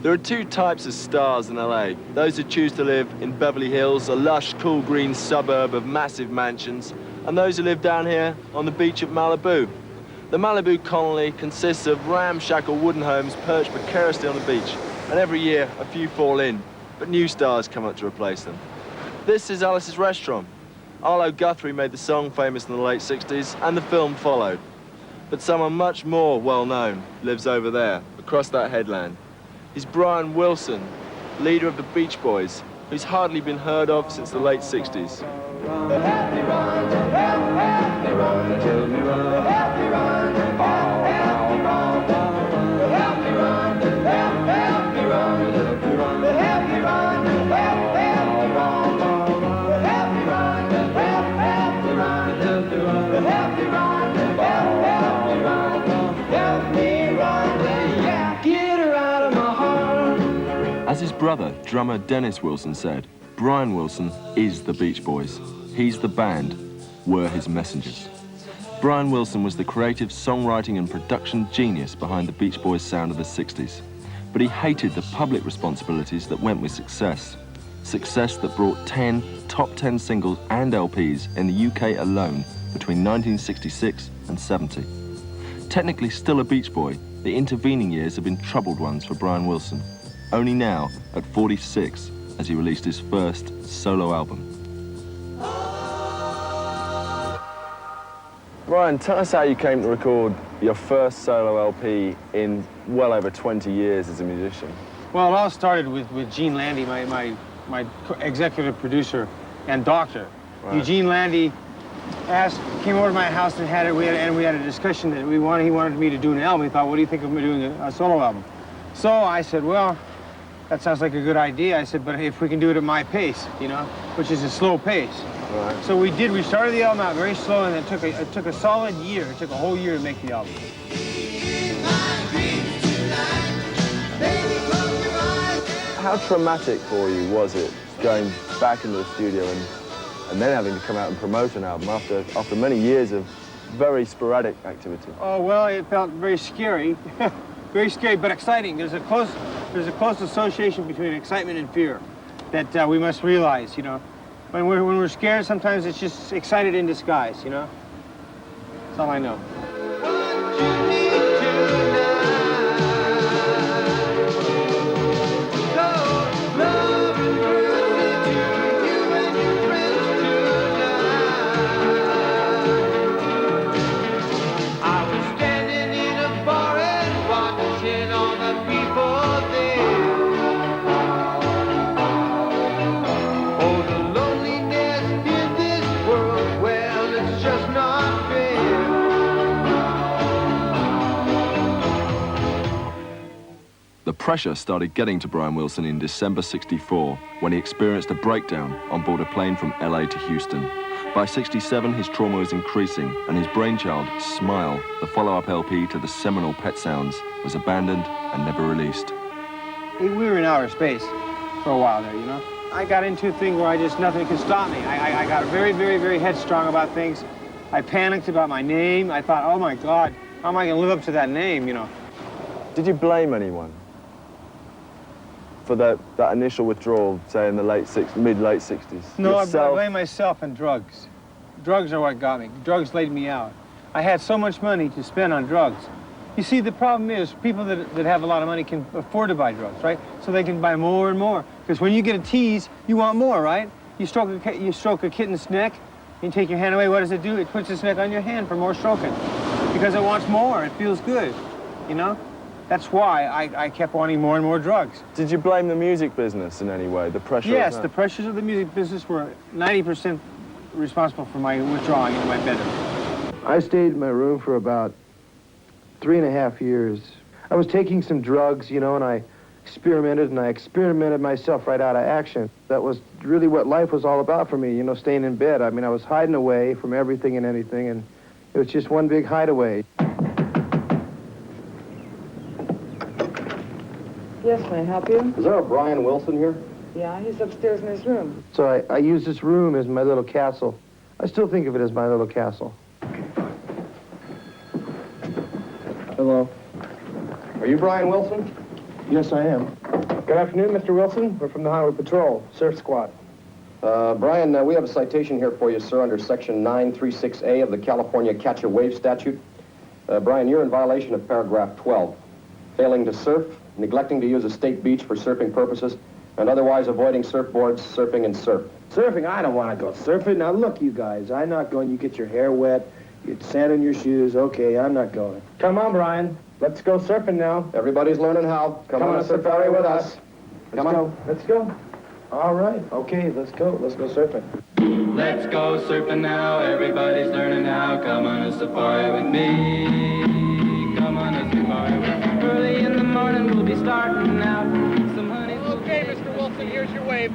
There are two types of stars in LA. Those who choose to live in Beverly Hills, a lush, cool green suburb of massive mansions, and those who live down here on the beach of Malibu. The Malibu colony consists of ramshackle wooden homes perched precariously on the beach, and every year a few fall in, but new stars come up to replace them. This is Alice's Restaurant. Arlo Guthrie made the song famous in the late 60s, and the film followed. But someone much more well-known lives over there, across that headland. He's Brian Wilson, leader of the Beach Boys, who's hardly been heard of since the late 60s. As his brother, drummer Dennis Wilson said, Brian Wilson is the Beach Boys. He's the band, we're his messengers. Brian Wilson was the creative songwriting and production genius behind the Beach Boys sound of the 60s. But he hated the public responsibilities that went with success. Success that brought 10 top 10 singles and LPs in the UK alone between 1966 and 70. Technically still a Beach Boy, the intervening years have been troubled ones for Brian Wilson. Only now, at 46, has he released his first solo album. Brian, tell us how you came to record your first solo LP in well over 20 years as a musician. Well, it all started with Gene Landy, my executive producer and doctor. Right. Eugene Landy came over to my house and we had a discussion that he wanted me to do an album. He thought, what do you think of me doing a solo album? So I said, well, that sounds like a good idea. I said, but if we can do it at my pace, you know, which is a slow pace. Right. So we did. We started the album out very slow, and it took a solid year. It took a whole year to make the album. How traumatic for you was it going back into the studio and then having to come out and promote an album after many years of very sporadic activity? Oh, well, it felt very scary. Very scary, but exciting. There's a close association between excitement and fear that we must realize, you know. When we're scared, sometimes it's just excited in disguise, you know. That's all I know. The pressure started getting to Brian Wilson in December '64 when he experienced a breakdown on board a plane from LA to Houston. By '67, his trauma was increasing and his brainchild, Smile, the follow-up LP to the seminal Pet Sounds, was abandoned and never released. We were in outer space for a while there, you know. I got into a thing where nothing could stop me. I got very, very, very headstrong about things. I panicked about my name. I thought, oh my God, how am I going to live up to that name, you know? Did you blame anyone for that initial withdrawal, say in the mid-late 60s? No, I blame myself and drugs. Drugs are what got me. Drugs laid me out. I had so much money to spend on drugs. You see, the problem is people that have a lot of money can afford to buy drugs, right? So they can buy more and more. Because when you get a tease, you want more, right? You stroke a kitten's neck, you take your hand away, what does it do? It puts its neck on your hand for more stroking. Because it wants more, it feels good, you know? That's why I kept wanting more and more drugs. Did you blame the music business in any way, the pressure? Yes, the pressures of the music business were 90% responsible for my withdrawing into my bedroom. I stayed in my room for about 3.5 years. I was taking some drugs, you know, and I experimented myself right out of action. That was really what life was all about for me, you know, staying in bed. I mean, I was hiding away from everything and anything, and it was just one big hideaway. Yes, may I help you? Is there a Brian Wilson here? Yeah, he's upstairs in his room. So I use this room as my little castle. I still think of it as my little castle. Hello. Are you Brian Wilson? Yes, I am. Good afternoon, Mr. Wilson. We're from the Highway Patrol, Surf Squad. Brian, we have a citation here for you, sir, under Section 936A of the California Catch a Wave Statute. Brian, you're in violation of paragraph 12. Failing to surf, neglecting to use a state beach for surfing purposes, and otherwise avoiding surfboards, surfing, and surf. Surfing? I don't want to go surfing. Now, look, you guys, I'm not going. You get your hair wet, you get sand in your shoes. Okay, I'm not going. Come on, Brian. Let's go surfing now. Everybody's learning how. Come on a safari with us. Come on. Let's go. All right. Okay, let's go. Let's go surfing. Let's go surfing now, everybody's learning how. Come on a safari with me. Come on a safari with me. Early in the morning we'll be starting out. Some honey. Okay, Mr. Wilson, here's your wave.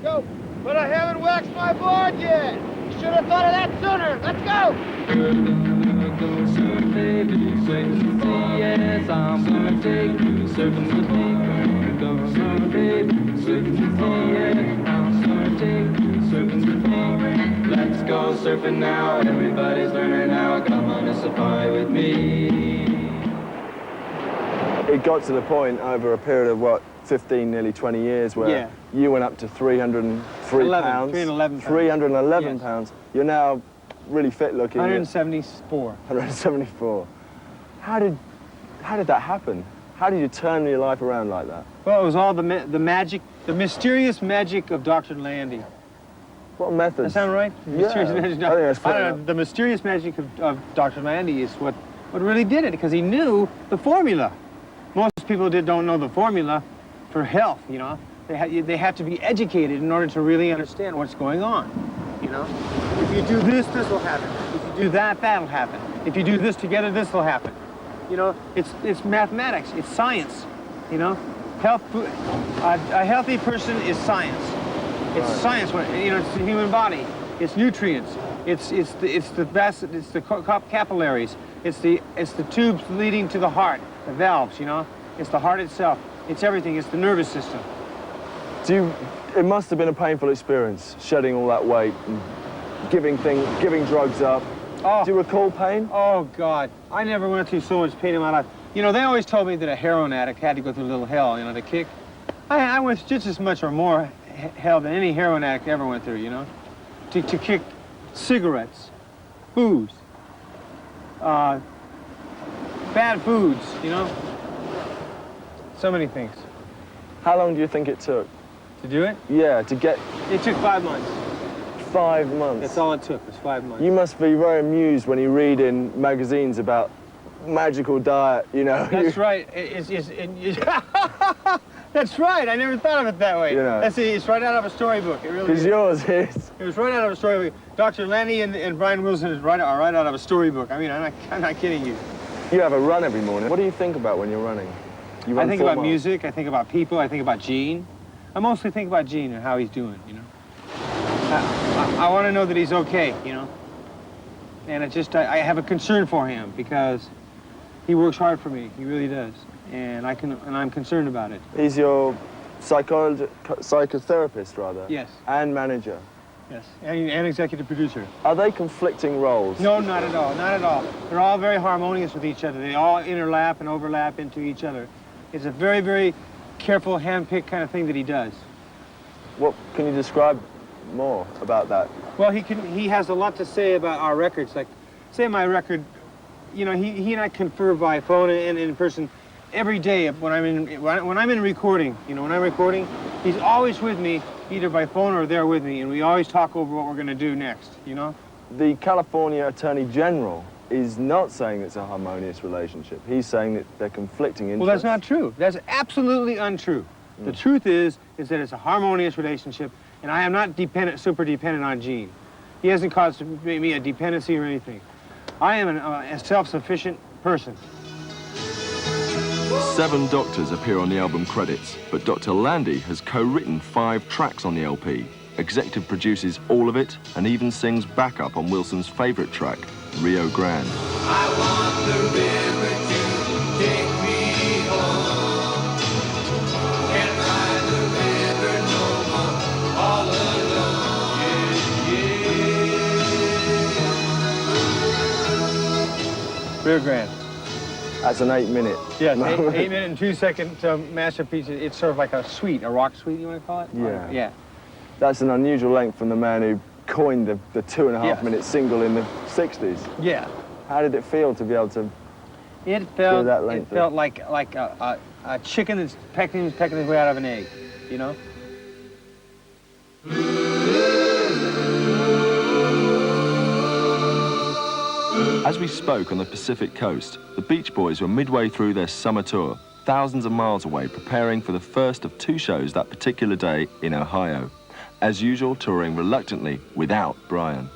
Go. But I haven't waxed my board yet. You should have thought of that sooner. Let's go. We're gonna go surfing, baby. Surfing, yes, I'm gonna take you surfing with me. We're gonna go surfing, baby. Surfing, yes, I'm gonna take you surfing with me. Let's go surfing now, everybody's learning how. Come on a safari with me. It got to the point over a period of, what, 15, nearly 20 years, where you went up to 303 pounds. 311 pounds. 311 Yes. pounds. You're now really fit looking. 174. 174. How did that happen? How did you turn your life around like that? Well, it was all the magic, the mysterious magic of Dr. Landy. What methods? That sound right? The mysterious magic. I think that's fair I don't know, enough. the mysterious magic of Dr. Landy is what really did it, because he knew the formula. Most people don't know the formula for health, you know. They have to be educated in order to really understand what's going on, you know. If you do this, this will happen. If you do that, that'll happen. If you do this together, this will happen. You know, it's mathematics, it's science, you know. A healthy person is science. It's science, you know, it's the human body. It's nutrients. It's the capillaries. It's the tubes leading to the heart, the valves, you know. It's the heart itself. It's everything. It's the nervous system. It must have been a painful experience, shedding all that weight and giving drugs up. Oh. Do you recall pain? Oh, God. I never went through so much pain in my life. You know, they always told me that a heroin addict had to go through a little hell, you know, to kick. I went just as much or more hell than any heroin addict ever went through, you know. To kick cigarettes, booze, bad foods, you know. So many things. How long do you think it took? To do it? Yeah, to get It took 5 months. 5 months. That's all it took, was 5 months. You must be very amused when you read in magazines about magical diet, you know. That's right. That's right. I never thought of it that way. You know. It's right out of a storybook. It really Because is. yours is. It was right out of a storybook. Dr. Landy and Brian Wilson are right out of a storybook. I mean, I'm not kidding you. You have a run every morning. What do you think about when you're running? You I run think 4 about miles. music. I think about people. I think about Gene. I mostly think about Gene and how he's doing, you know. I want to know that he's okay, you know. And I have a concern for him because he works hard for me. He really does. And I'm concerned about it. He's your psychotherapist, rather. Yes. And manager. Yes. And executive producer. Are they conflicting roles? No, not at all. Not at all. They're all very harmonious with each other. They all interlap and overlap into each other. It's a very, very careful, hand-picked kind of thing that he does. What can you describe more about that? Well, he has a lot to say about our records. Like, say my record, you know, he and I confer by phone and in person every day when I'm in recording. You know, when I'm recording, he's always with me, either by phone or there with me, and we always talk over what we're going to do next, you know? The California Attorney General is not saying it's a harmonious relationship. He's saying that they're conflicting interests. Well, that's not true. That's absolutely untrue. The truth is that it's a harmonious relationship, and I am not super dependent on Gene. He hasn't caused me a dependency or anything. I am a self-sufficient person. 7 doctors appear on the album credits, but Dr. Landy has co-written 5 tracks on the LP, executive produces all of it, and even sings backup on Wilson's favorite track, Rio Grande. I want the river to take me home. Can't ride the river no more, all alone. Yeah, Rio Grande. That's an 8 minute. Yes, 8 minute and 2 second masterpiece. It's sort of like a suite, a rock suite, you want to call it? Yeah. Yeah. That's an unusual length from the man who coined the 2.5 Yes. minute single in the 60s. Yeah. How did it feel to be able to It felt, that length it felt like a chicken that's pecking his way out of an egg, you know? As we spoke on the Pacific coast, the Beach Boys were midway through their summer tour, thousands of miles away, preparing for the first of 2 shows that particular day in Ohio. As usual, touring reluctantly without Brian.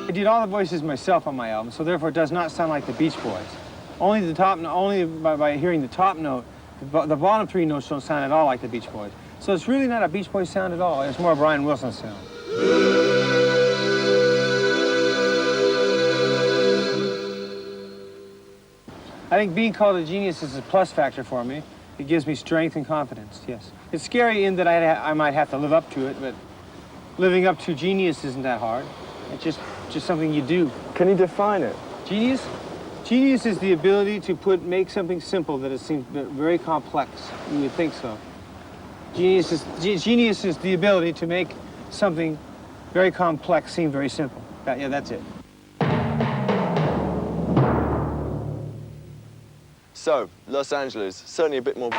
I did all the voices myself on my album, so therefore it does not sound like the Beach Boys. Only by hearing the top note, the bottom 3 notes don't sound at all like the Beach Boys. So it's really not a Beach Boys sound at all. It's more a Brian Wilson sound. I think being called a genius is a plus factor for me. It gives me strength and confidence, yes. It's scary in that I might have to live up to it, but living up to genius isn't that hard. It's just something you do. Can you define it? Genius? Genius is the ability to make something simple that it seems very complex. You would think so. Genius is the ability to make something very complex seem very simple. Yeah, that's it. So, Los Angeles, certainly a bit more